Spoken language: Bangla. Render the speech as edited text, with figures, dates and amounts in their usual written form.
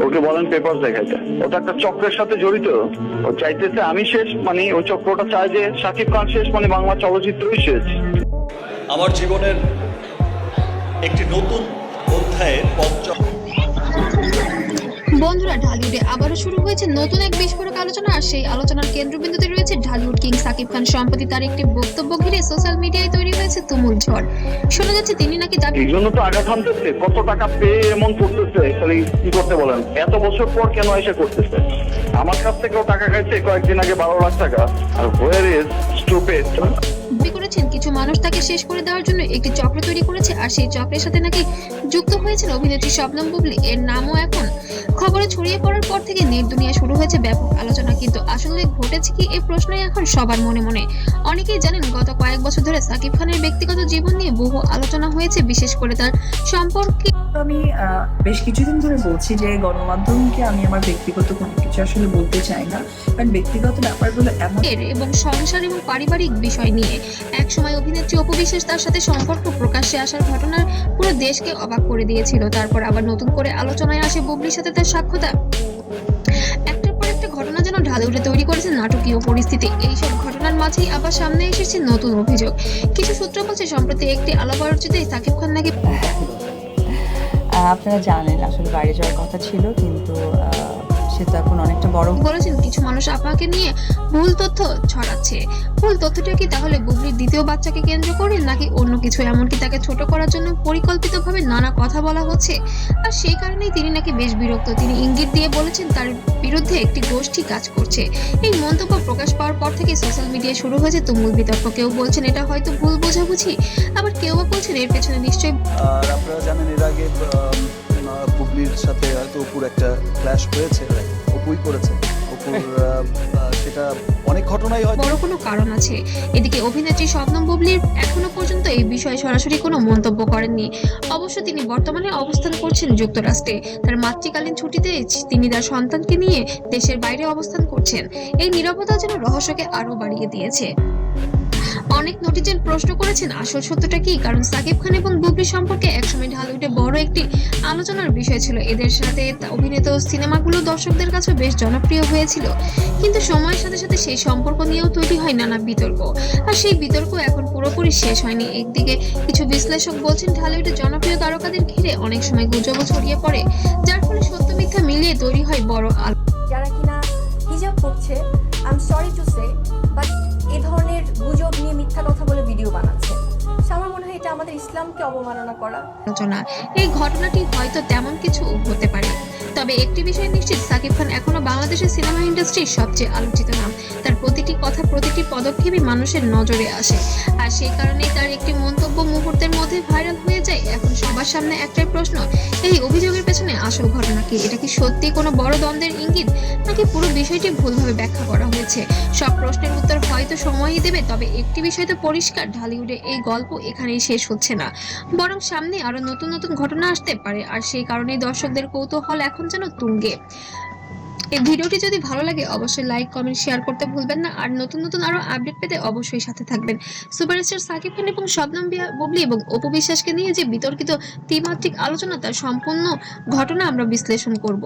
ওকে বলেন পেপার দেখাইতে। ওটা একটা চক্রের সাথে জড়িত। ও চাইতেছে আমি শেষ, মানে ওই চক্রটা চায় যে শাকিব খান শেষ, মানে বাংলা চলচ্চিত্রই শেষ। আমার জীবনের একটি নতুন অধ্যায়ের পঞ্চম। বন্ধুরা, ঢালিউডে আবারও শুরু হয়েছে নতুন এক বিস্ফোরক আলোচনা। আর সেই আলোচনার কেন্দ্রবিন্দুতে রয়েছে ঢালিউড কিং সাকিব খান। সম্প্রতি তার একটি বক্তব্য ঘিরে সোশ্যাল মিডিয়ায় তৈরি হয়েছে তুমুল ঝড়। শোনা যাচ্ছে তিনি নাকি এই জন্য তো আঘাত হানতেছে, কত টাকা পেয়ে এমন করতেছে, খালি কি করতে বলেন, এত বছর পর কেন এসে করতেছে? আমার কাছ থেকেও টাকা খাইছে কয়েকদিন আগে 12 লাখ টাকা। আর হোয়ার ইজ স্টুপিড। দাবি করেছেন কিছু মানুষ তাকে শেষ করে দেওয়ার জন্য একটি চক্র তৈরি করেছে, আর সেই চক্রের সাথে নাকি যুক্ত হয়েছেন অভিনেত্রী শবনম বুবলি। এর নামও এখন খবরে ছড়িয়ে পড়ার পর থেকে নেট দুনিয়া শুরু হয়েছে ব্যাপক আলোচনা। কিন্তু আসলে ঘটেছে কি, এই প্রশ্নই এখন সবার মনে মনে। অনেকেই জানেন, গত কয়েক বছর ধরে সাকিব খানের ব্যক্তিগত জীবন নিয়ে বহু আলোচনা হয়েছে, বিশেষ করে তার সম্পর্কে। আমি বেশ কিছুদিন ধরে বলছি যে গণমাধ্যমকে আমি আমার ব্যক্তিগত কোনো কিছু আসলে বলতে চাই না, কারণ ব্যক্তিগত ব্যাপারগুলো এমন এবং সংসার এবং পারিবারিক বিষয় নিয়ে একসময় অভিনেত্রী অপু বিশ্বাস তার সাথে সম্পর্ক প্রকাশ্যে আসার ঘটনার পুরো দেশকে অবাক করে দিয়েছিল। তারপর আবার নতুন করে আলোচনায় আসে বুবলির সাথে তার সাক্ষাৎ। একটার পর একটা ঘটনা যেন ঢালিউডে তৈরি করেছে নাটকীয় পরিস্থিতি। এইসব ঘটনার মাঝেই আবার সামনে এসেছে নতুন অভিযোগ। কিছু সূত্র বলছে, সম্প্রতি একটি আলাপ আলোচনাতে সাকিব খান নাকি আপনারা জানেন আসলে বাইরে যাওয়ার কথা ছিল, কিন্তু সে তো এখন অনেকটা বড় বলেছেন কিছু মানুষ আপনাকে নিয়ে ভুল তথ্য ছড়াচ্ছে। ভুল তথ্যটা কি তাহলে বুবলির দ্বিতীয় বাচ্চাকে কেন্দ্র করে, নাকি অন্য কিছু? এমনকি তাকে ছোট করার জন্য পরিকল্পিতভাবে নানা কথা বলা হচ্ছে। আর সেই কারণেই তিনি নাকি বেশ বিরক্ত। তিনি ইঙ্গিত দিয়ে বলেছেন তার বিরুদ্ধে একটি গোষ্ঠী কাজ করছে। এই মন্তব্য প্রকাশ পাওয়ার পর থেকে সোশ্যাল মিডিয়ায় শুরু হয়েছে তুমুল বিতর্ক। কেউ বলছেন এটা হয়তো ভুল বোঝাবুঝি, আবার কেউ বলছেন এর পেছনে নিশ্চয়ই। আর আপনারা জানেন এর আগে বুবলির সাথে হয়তো অপুর একটা ক্ল্যাশ হয়েছে, অপুই করেছে। অপুর সেটা অনেক ঘটনাই হয়, বড় কোনো কারণ আছে। এদিকে অভিনেত্রী শবনম বুবলির এখনো পর্যন্ত এই বিষয়ে সরাসরি কোনো মন্তব্য করেননি। অবশ্য তিনি বর্তমানে অবস্থান করছেন যুক্তরাষ্ট্রে। তার মাতৃকালীন ছুটিতে তিনি তার সন্তানকে নিয়ে দেশের বাইরে অবস্থান করছেন। এই নীরবতা যেন রহস্যকে আরো বাড়িয়ে দিয়েছে। অনেক নেটিজেন প্রশ্ন করেছেন আসল সত্যটা কি, কারণ সাকিব খান এবং বুবলি সম্পর্কে একসময় ঢালিউডে বড় একটি আলোচনার বিষয় ছিল। এদের সাথে অভিনীত সিনেমাগুলো দর্শকদের কাছে বেশ জনপ্রিয় হয়েছিল, কিন্তু সময়ের সাথে সাথে সেই সম্পর্ক নিয়েও তৈরি হয় নানা বিতর্ক। আর সেই বিতর্ক এখন পুরোপুরি শেষ হয়নি। একদিকে কিছু বিশ্লেষক বলছেন ঢালিউডের জনপ্রিয় তারকাদের ঘিরে অনেক সময় গুজবও ছড়িয়ে পড়ে, যার ফলে সত্য মিথ্যা মিলিয়ে তৈরি হয় বড় যারা কিনা হিজাব পড়ছে, I am sorry to say, but এই ধরনের গুজব নিয়ে মিথ্যা কথা বলে ভিডিও বানাচ্ছে। আমার মনে হয় এটা আমাদের ইসলামকে অবমাননা করা। আলোচনা। এই ঘটনাটি হয়তো তেমন কিছু হতে পারে, তবে একটি বিষয় নিশ্চিত, সাকিব খান এখনো বাংলাদেশের সিনেমা ইন্ডাস্ট্রির সবচেয়ে আলোচিত নাম। তার প্রতিটি কথা, প্রতিটি পদক্ষেপই মানুষের নজরে আসে, আর সেই কারণেই তার একটি মন্তব্য মুহূর্তের মধ্যে ভাইরাল হয়ে যায়। এখন সবার সামনে একটাই প্রশ্ন, এই অভিযোগের পেছনে আসল ঘটনা কি? এটা কি সত্যি কোনো বড় দ্বন্দ্বের ইঙ্গিত, নাকি পুরো বিষয়টি ভুলভাবে ব্যাখ্যা করা হয়েছে? সব প্রশ্নের উত্তর হয়তো সময়ই দেবে, তবে একটি বিষয় তো পরিষ্কার, ঢালিউডে এই গল্প এখানেই শেষ হচ্ছে না, বরং সামনে আরো নতুন নতুন ঘটনা আসতে পারে। আর সেই কারণেই দর্শকদের কৌতূহল এখন যেন তুঙ্গে। এই ভিডিওটি যদি ভালো লাগে অবশ্যই লাইক, কমেন্ট, শেয়ার করতে ভুলবেন না। আর নতুন নতুন আরো আপডেট পেতে অবশ্যই সাথে থাকবেন। সুপারস্টার সাকিব খান এবং শবনম বুবলি এবং অপু বিশ্বাসকে নিয়ে যে বিতর্কিত ত্রিমাত্রিক আলোচনা, তার সম্পূর্ণ ঘটনা আমরা বিশ্লেষণ করব।